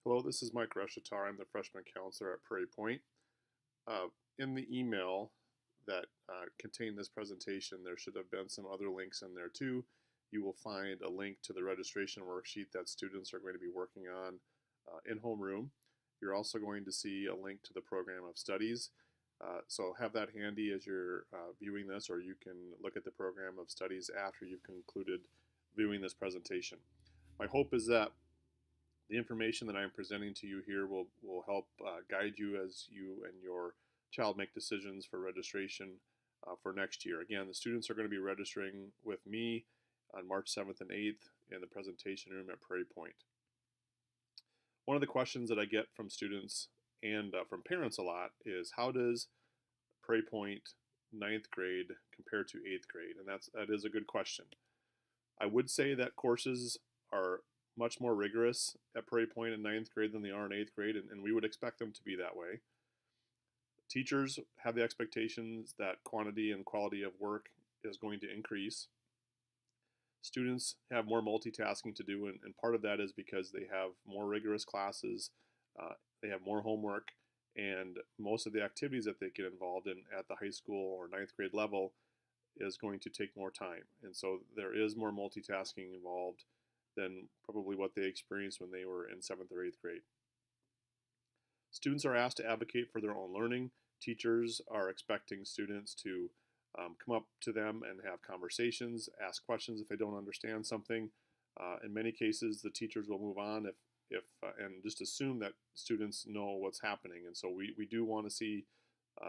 Hello, this is Mike Reshitar. I'm the freshman counselor at Prairie Point. In the email that contained this presentation, there should have been some other links in there too. You will find a link to the registration worksheet that students are going to be working on in homeroom. You're also going to see a link to the program of studies. So have that handy as you're viewing this, or you can look at the program of studies after you've concluded viewing this presentation. My hope is that the information that I'm presenting to you here will help guide you as you and your child make decisions for registration for next year. Again, the students are going to be registering with me on March 7th and 8th in the presentation room at Prairie Point. One of the questions that I get from students and from parents a lot is, how does Prairie Point 9th grade compare to 8th grade? And that is a good question. I would say that courses are much more rigorous at Prairie Point in 9th grade than they are in 8th grade, and we would expect them to be that way. Teachers have the expectations that quantity and quality of work is going to increase. Students have more multitasking to do, and part of that is because they have more rigorous classes, they have more homework, and most of the activities that they get involved in at the high school or 9th grade level is going to take more time. And so there is more multitasking involved than probably what they experienced when they were in 7th or 8th grade. Students are asked to advocate for their own learning. Teachers are expecting students to come up to them and have conversations, ask questions if they don't understand something. In many cases, the teachers will move on and just assume that students know what's happening. And so we do want to see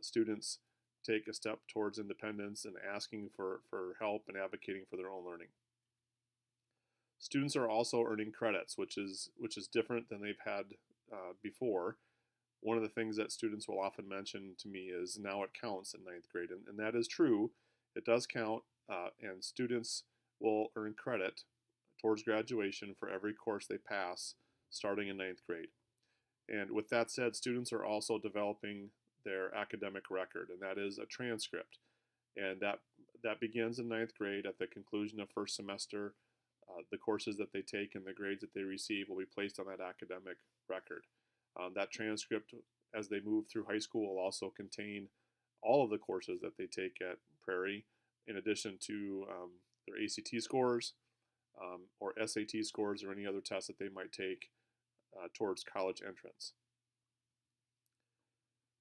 students take a step towards independence and asking for help and advocating for their own learning. Students are also earning credits, which is different than they've had before. One of the things that students will often mention to me is, now it counts in 9th grade, and that is true. It does count, and students will earn credit towards graduation for every course they pass starting in 9th grade. And with that said, students are also developing their academic record, and that is a transcript. And that begins in 9th grade. At the conclusion of first semester, the courses that they take and the grades that they receive will be placed on that academic record. That transcript, as they move through high school, will also contain all of the courses that they take at Prairie, in addition to their ACT scores or SAT scores or any other tests that they might take towards college entrance.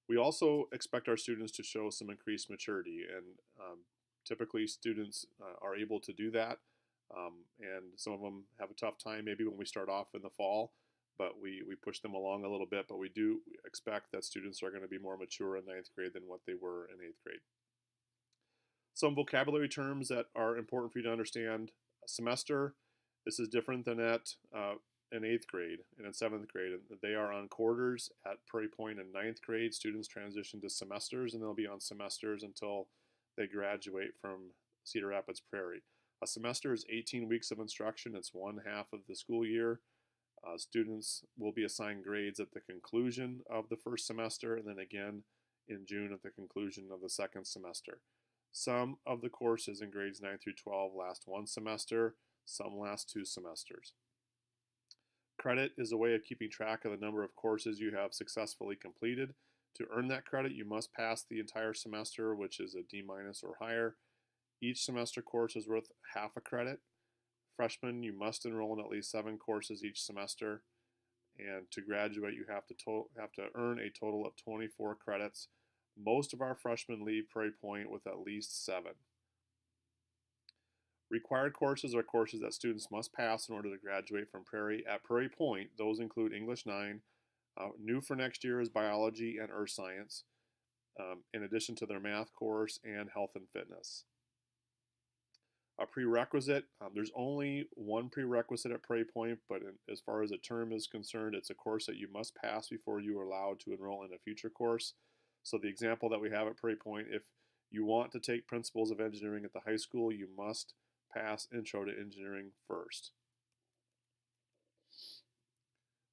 We also expect our students to show some increased maturity, and typically students are able to do that. And some of them have a tough time maybe when we start off in the fall, but we push them along a little bit. But we do expect that students are going to be more mature in 9th grade than what they were in 8th grade. Some vocabulary terms that are important for you to understand. Semester, this is different than at in 8th grade and in 7th grade. They are on quarters at Prairie Point in 9th grade. Students transition to semesters, and they'll be on semesters until they graduate from Cedar Rapids Prairie. A semester is 18 weeks of instruction. It's one half of the school year. Students will be assigned grades at the conclusion of the first semester, and then again in June at the conclusion of the second semester. Some of the courses in grades 9 through 12 last one semester, some last 2 semesters. Credit is a way of keeping track of the number of courses you have successfully completed. To earn that credit, you must pass the entire semester, which is a D- or higher. Each semester course is worth half a credit. Freshmen, you must enroll in at least 7 courses each semester. And to graduate, you have to earn a total of 24 credits. Most of our freshmen leave Prairie Point with at least 7. Required courses are courses that students must pass in order to graduate from Prairie. At Prairie Point, those include English 9. New for next year is biology and earth science, in addition to their math course and health and fitness. A prerequisite, there's only one prerequisite at Prairie Point, but as far as a term is concerned, it's a course that you must pass before you are allowed to enroll in a future course. So the example that we have at Prairie Point, if you want to take Principles of Engineering at the high school, you must pass Intro to Engineering first.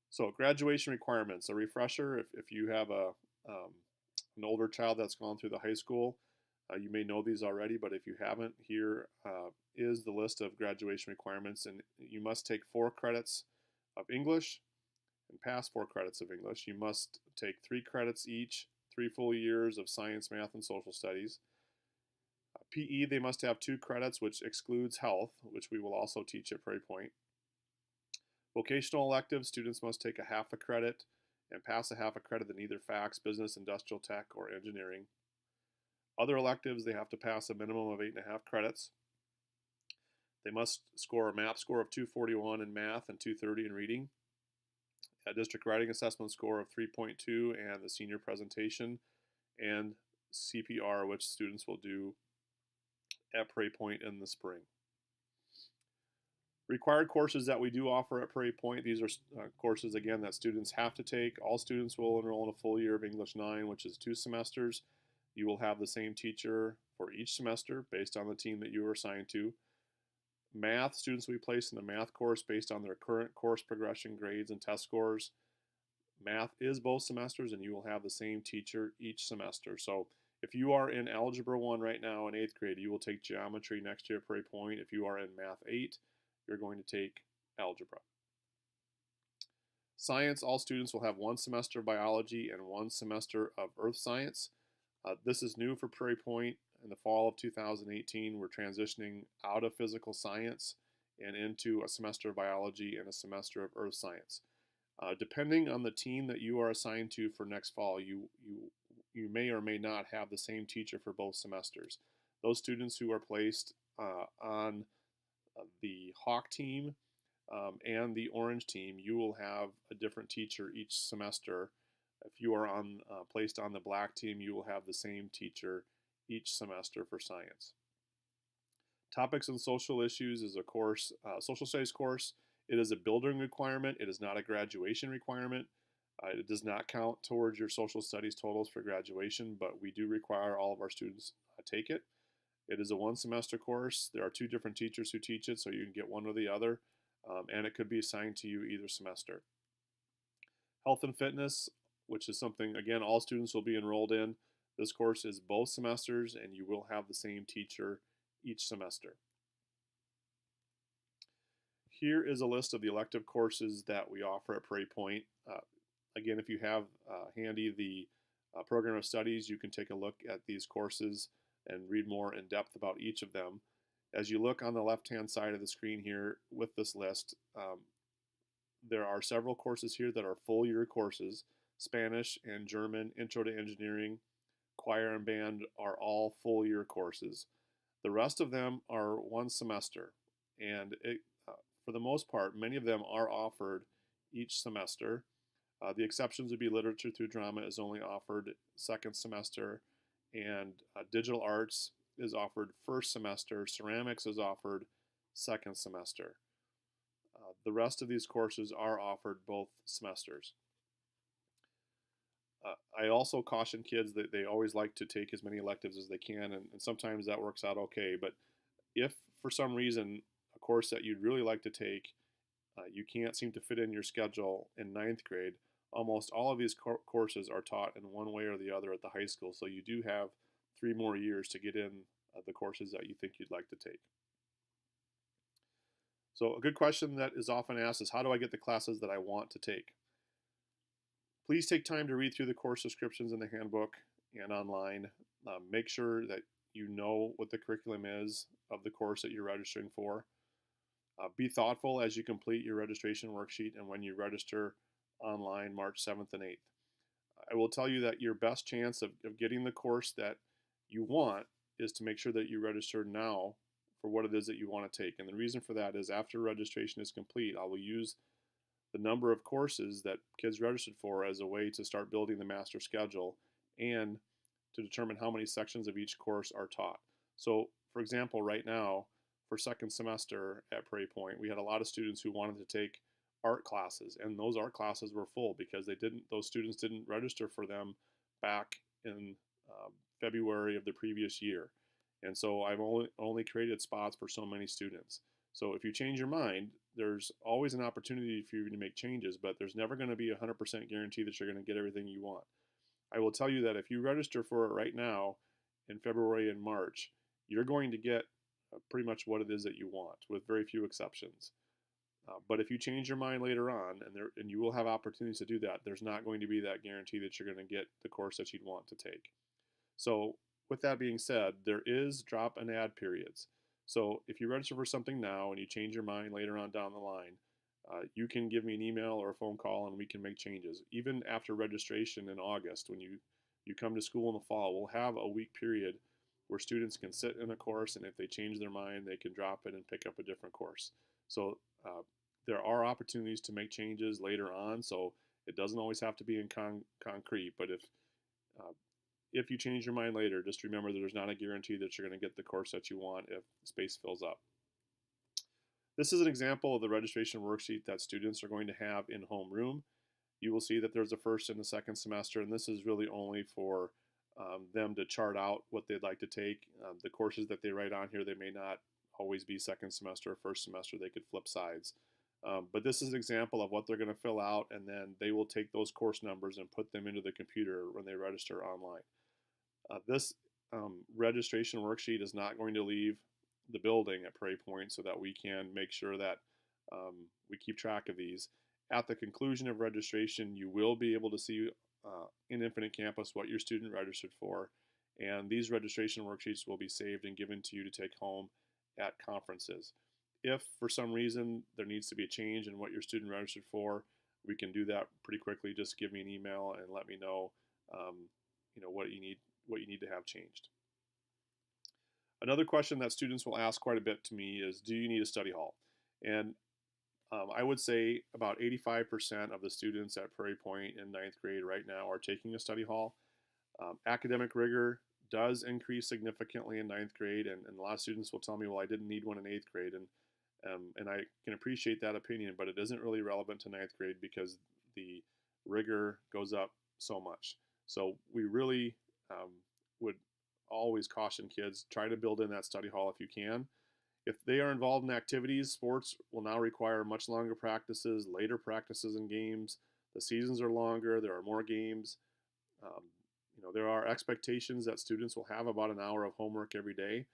So graduation requirements, a refresher, if you have an older child that's gone through the high school, you may know these already, but if you haven't, here is the list of graduation requirements. And you must take 4 credits of English, and pass 4 credits of English. You must take 3 credits each, 3 full years of science, math, and social studies. PE, they must have 2 credits, which excludes health, which we will also teach at Prairie Point. Vocational electives, students must take a half a credit and pass a half a credit in either FACS, business, industrial tech, or engineering. Other electives, they have to pass a minimum of 8.5 credits. They must score a MAP score of 241 in math and 230 in reading, a district writing assessment score of 3.2, and the senior presentation, and CPR, which students will do at Prairie Point in the spring. Required courses that we do offer at Prairie Point, these are courses, again, that students have to take. All students will enroll in a full year of English 9, which is 2 semesters. You will have the same teacher for each semester based on the team that you are assigned to. Math, students will be placed in the math course based on their current course progression, grades, and test scores. Math is both semesters, and you will have the same teacher each semester. So if you are in Algebra 1 right now in 8th grade, you will take Geometry next year at Prairie Point. If you are in Math 8, you're going to take Algebra. Science, all students will have 1 semester of biology and 1 semester of earth science. This is new for Prairie Point. In the fall of 2018, we're transitioning out of physical science and into a semester of biology and a semester of earth science. Depending on the team that you are assigned to for next fall, you may or may not have the same teacher for both semesters. Those students who are placed on the Hawk team and the Orange team, you will have a different teacher each semester. If you are placed on the Black team, you will have the same teacher each semester for science. Topics and Social Issues is a course, social studies course. It is a building requirement. It is not a graduation requirement. It does not count towards your social studies totals for graduation, but we do require all of our students take it. It is a 1 semester course. There are 2 different teachers who teach it, so you can get one or the other, and it could be assigned to you either semester. Health and Fitness, which is something, again, all students will be enrolled in. This course is both semesters, and you will have the same teacher each semester. Here is a list of the elective courses that we offer at Prairie Point. Again, if you have handy the program of studies, you can take a look at these courses and read more in depth about each of them. As you look on the left-hand side of the screen here with this list, there are several courses here that are full year courses. Spanish and German, Intro to Engineering, Choir and Band are all full year courses. The rest of them are 1 semester, and for the most part, many of them are offered each semester. The exceptions would be Literature through Drama is only offered 2nd semester, and Digital Arts is offered 1st semester. Ceramics is offered 2nd semester. The rest of these courses are offered both semesters. I also caution kids that they always like to take as many electives as they can, and sometimes that works out okay. But if for some reason a course that you'd really like to take, you can't seem to fit in your schedule in 9th grade, almost all of these courses are taught in one way or the other at the high school, so you do have 3 more years to get in the courses that you think you'd like to take. So a good question that is often asked is, how do I get the classes that I want to take? Please take time to read through the course descriptions in the handbook and online. Make sure that you know what the curriculum is of the course that you're registering for. Be thoughtful as you complete your registration worksheet and when you register online March 7th and 8th. I will tell you that your best chance of getting the course that you want is to make sure that you register now for what it is that you want to take. And the reason for that is after registration is complete, I will use the number of courses that kids registered for as a way to start building the master schedule and to determine how many sections of each course are taught. So, for example, right now, for 2nd semester at Prairie Point, we had a lot of students who wanted to take art classes, and those art classes were full because those students didn't register for them back in February of the previous year. And so I've only created spots for so many students. So if you change your mind, there's always an opportunity for you to make changes, but there's never going to be a 100% guarantee that you're going to get everything you want. I will tell you that if you register for it right now in February and March, you're going to get pretty much what it is that you want, with very few exceptions. But if you change your mind later on, and you will have opportunities to do that, there's not going to be that guarantee that you're going to get the course that you'd want to take. So with that being said, there is drop and add periods. So if you register for something now and you change your mind later on down the line, you can give me an email or a phone call and we can make changes. Even after registration in August, when you come to school in the fall, we'll have a week period where students can sit in a course, and if they change their mind, they can drop it and pick up a different course. So there are opportunities to make changes later on, so it doesn't always have to be in concrete, but if you change your mind later, just remember that there's not a guarantee that you're going to get the course that you want if space fills up. This is an example of the registration worksheet that students are going to have in homeroom. You will see that there's a first and a second semester, and this is really only for them to chart out what they'd like to take. The courses that they write on here, they may not always be second semester or first semester. They could flip sides. But this is an example of what they're going to fill out, and then they will take those course numbers and put them into the computer when they register online. This registration worksheet is not going to leave the building at Prairie Point, so that we can make sure that we keep track of these. At the conclusion of registration, you will be able to see in Infinite Campus what your student registered for, and these registration worksheets will be saved and given to you to take home at conferences. If for some reason there needs to be a change in what your student registered for, we can do that pretty quickly. Just give me an email and let me know, what you need to have changed. Another question that students will ask quite a bit to me is, do you need a study hall? And I would say about 85% of the students at Prairie Point in 9th grade right now are taking a study hall. Academic rigor does increase significantly in 9th grade, and a lot of students will tell me, well, I didn't need one in 8th grade, and I can appreciate that opinion, but it isn't really relevant to 9th grade because the rigor goes up so much. So we really would always caution kids, try to build in that study hall if you can. If they are involved in activities, sports will now require much longer practices, later practices and games. The seasons are longer, there are more games. There are expectations that students will have about an hour of homework every day.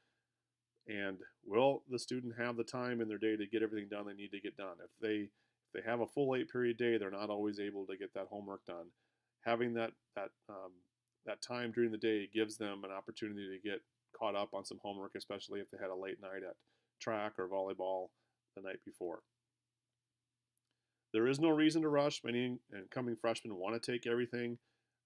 And will the student have the time in their day to get everything done they need to get done? If they have a full 8-period day, they're not always able to get that homework done. Having that time during the day gives them an opportunity to get caught up on some homework, especially if they had a late night at track or volleyball the night before. There is no reason to rush. Many incoming freshmen want to take everything.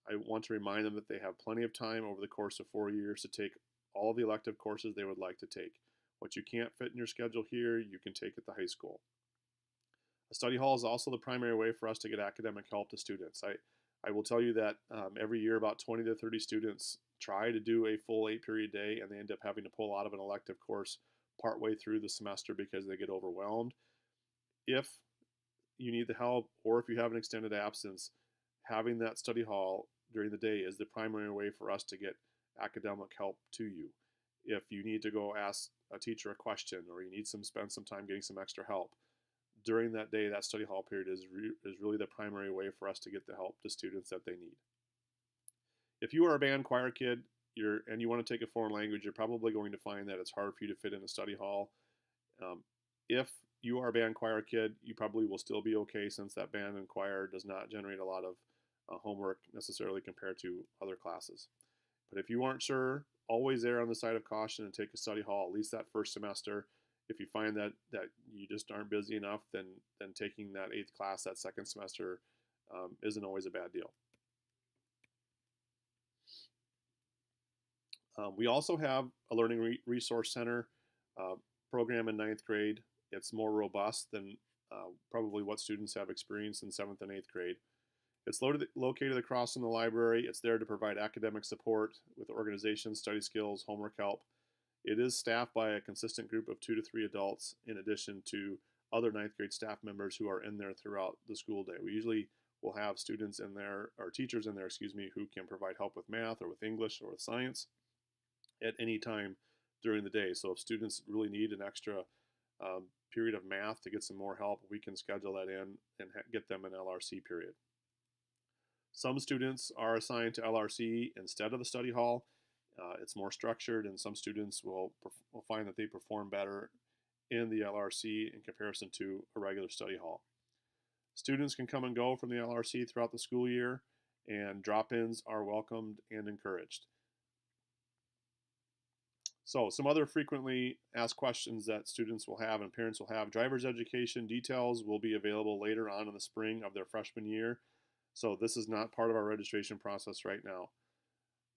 I want to remind them that they have plenty of time over the course of 4 years to take all the elective courses they would like to take. What you can't fit in your schedule here, you can take at the high school. A study hall is also the primary way for us to get academic help to students. I will tell you that every year about 20 to 30 students try to do a full 8-period day, and they end up having to pull out of an elective course partway through the semester because they get overwhelmed. If you need the help, or if you have an extended absence, having that study hall during the day is the primary way for us to get academic help to you. If you need to go ask a teacher a question, or you need spend some time getting some extra help, during that day, that study hall period is really the primary way for us to get the help to students that they need. If you are a band choir kid and you want to take a foreign language, you're probably going to find that it's hard for you to fit in a study hall. If you are a band choir kid, you probably will still be okay, since that band and choir does not generate a lot of homework necessarily compared to other classes. But if you aren't sure, always err on the side of caution and take a study hall at least that first semester. If you find that you just aren't busy enough, then taking that 8th class that second semester isn't always a bad deal. We also have a Learning Resource Center program in 9th grade. It's more robust than probably what students have experienced in 7th and 8th grade. It's located across from the library. It's there to provide academic support with organization, study skills, homework help. It is staffed by a consistent group of 2 to 3 adults, in addition to other 9th grade staff members who are in there throughout the school day. We usually will have students in there, or teachers in there, who can provide help with math or with English or with science at any time during the day. So if students really need an extra period of math to get some more help, we can schedule that in and get them an LRC period. Some students are assigned to LRC instead of the study hall. It's more structured, and some students will find that they perform better in the LRC in comparison to a regular study hall. Students can come and go from the LRC throughout the school year, and drop-ins are welcomed and encouraged. So some other frequently asked questions that students will have and parents will have: driver's education details will be available later on in the spring of their freshman year. So this is not part of our registration process right now.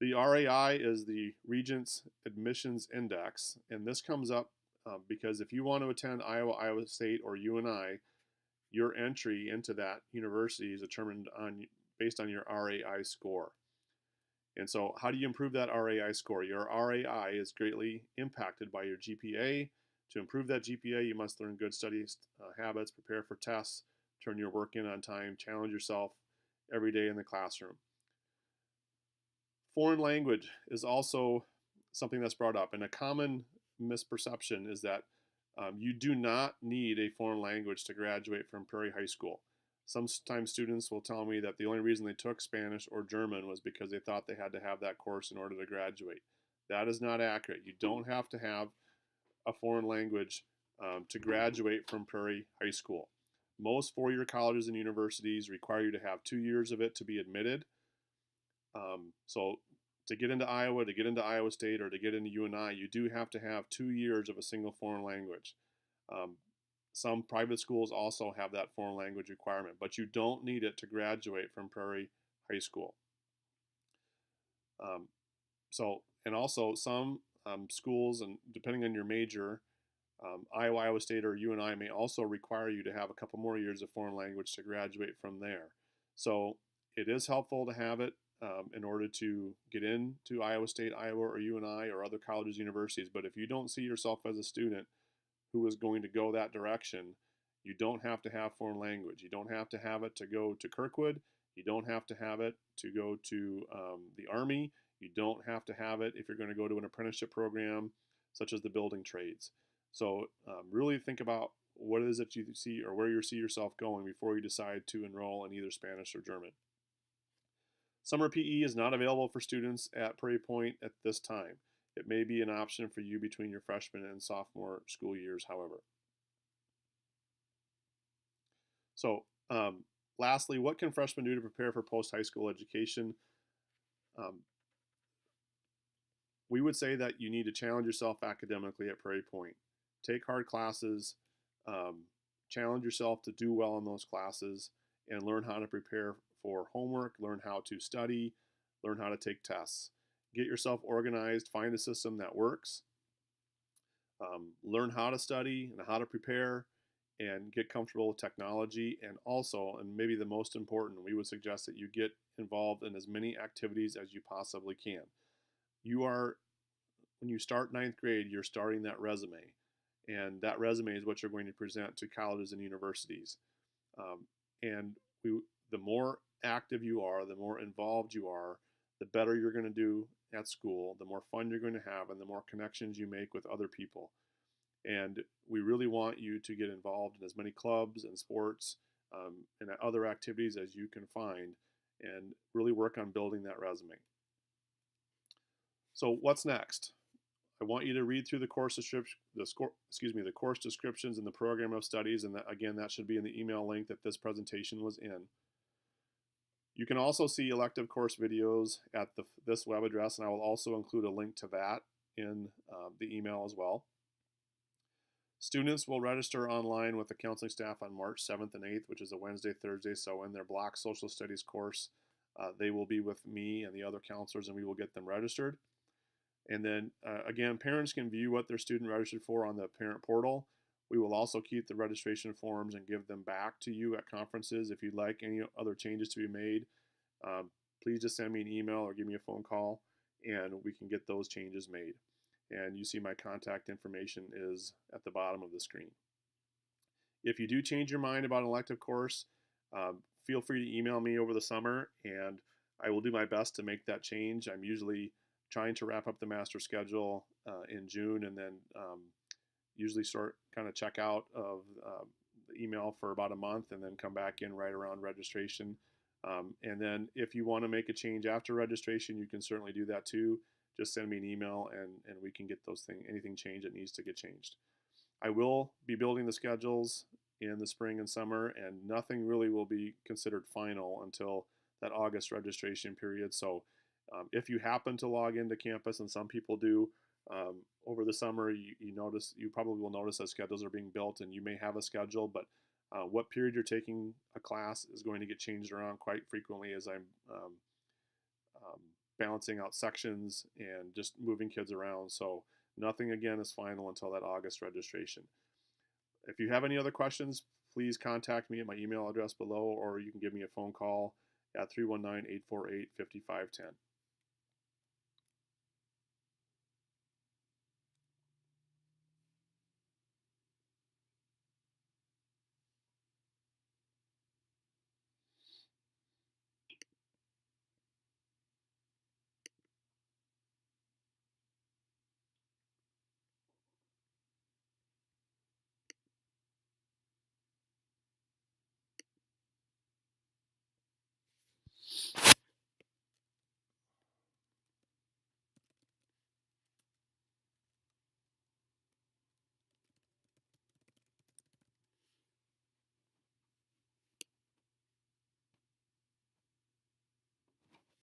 The RAI is the Regents Admissions Index, and this comes up because if you want to attend Iowa, Iowa State, or UNI, your entry into that university is determined based on your RAI score. And so how do you improve that RAI score? Your RAI is greatly impacted by your GPA. To improve that GPA, you must learn good study habits, prepare for tests, turn your work in on time, challenge yourself every day in the classroom. Foreign language is also something that's brought up, and a common misperception is that you do not need a foreign language to graduate from Prairie High School. Sometimes students will tell me that the only reason they took Spanish or German was because they thought they had to have that course in order to graduate. That is not accurate. You don't have to have a foreign language to graduate from Prairie High School. Most four-year colleges and universities require you to have 2 years of it to be admitted. So to get into Iowa, to get into Iowa State, or to get into UNI, you do have to have 2 years of a single foreign language. Some private schools also have that foreign language requirement, but you don't need it to graduate from Prairie High School. And also some schools, and depending on your major, Iowa, Iowa State, or UNI may also require you to have a couple more years of foreign language to graduate from there. So it is helpful to have it in order to get into Iowa State, Iowa, or UNI, or other colleges, universities. But if you don't see yourself as a student who is going to go that direction, you don't have to have foreign language. You don't have to have it to go to Kirkwood. You don't have to have it to go to the Army. You don't have to have it if you're going to go to an apprenticeship program such as the building trades. So really think about what it is that you see, or where you see yourself going, before you decide to enroll in either Spanish or German. Summer PE is not available for students at Prairie Point at this time. It may be an option for you between your freshman and sophomore school years, however. So lastly, what can freshmen do to prepare for post-high school education? We would say that you need to challenge yourself academically at Prairie Point. Take hard classes, challenge yourself to do well in those classes, and learn how to prepare for homework, learn how to study, learn how to take tests. Get yourself organized, find a system that works, learn how to study and how to prepare, and get comfortable with technology. And also, and maybe the most important, we would suggest that you get involved in as many activities as you possibly can. When you start 9th grade, you're starting that resume, and that resume is what you're going to present to colleges and universities. The more active you are, the more involved you are, the better you're going to do at school, the more fun you're going to have, and the more connections you make with other people. And we really want you to get involved in as many clubs and sports and other activities as you can find, and really work on building that resume. So what's next? I want you to read through the course descriptions and the program of studies, and that should be in the email link that this presentation was in. You can also see elective course videos at this web address, and I will also include a link to that in the email as well. Students will register online with the counseling staff on March 7th and 8th, which is a Wednesday, Thursday. So in their block social studies course, they will be with me and the other counselors, and we will get them registered. And then again, parents can view what their student registered for on the parent portal. We will also keep the registration forms and give them back to you at conferences. If you'd like any other changes to be made, please just send me an email or give me a phone call, and we can get those changes made. And you see my contact information is at the bottom of the screen. If you do change your mind about an elective course, feel free to email me over the summer, and I will do my best to make that change. I'm usually trying to wrap up the master schedule in June, and then usually check out of the email for about a month, and then come back in right around registration. And then if you want to make a change after registration, you can certainly do that too. Just send me an email, and we can get anything changed that needs to get changed. I will be building the schedules in the spring and summer, and nothing really will be considered final until that August registration period. So if you happen to log into campus, and some people do, over the summer, you probably will notice that schedules are being built, and you may have a schedule, but what period you're taking a class is going to get changed around quite frequently as I'm balancing out sections and just moving kids around. So nothing again is final until that August registration. If you have any other questions, please contact me at my email address below, or you can give me a phone call at 319-848-5510.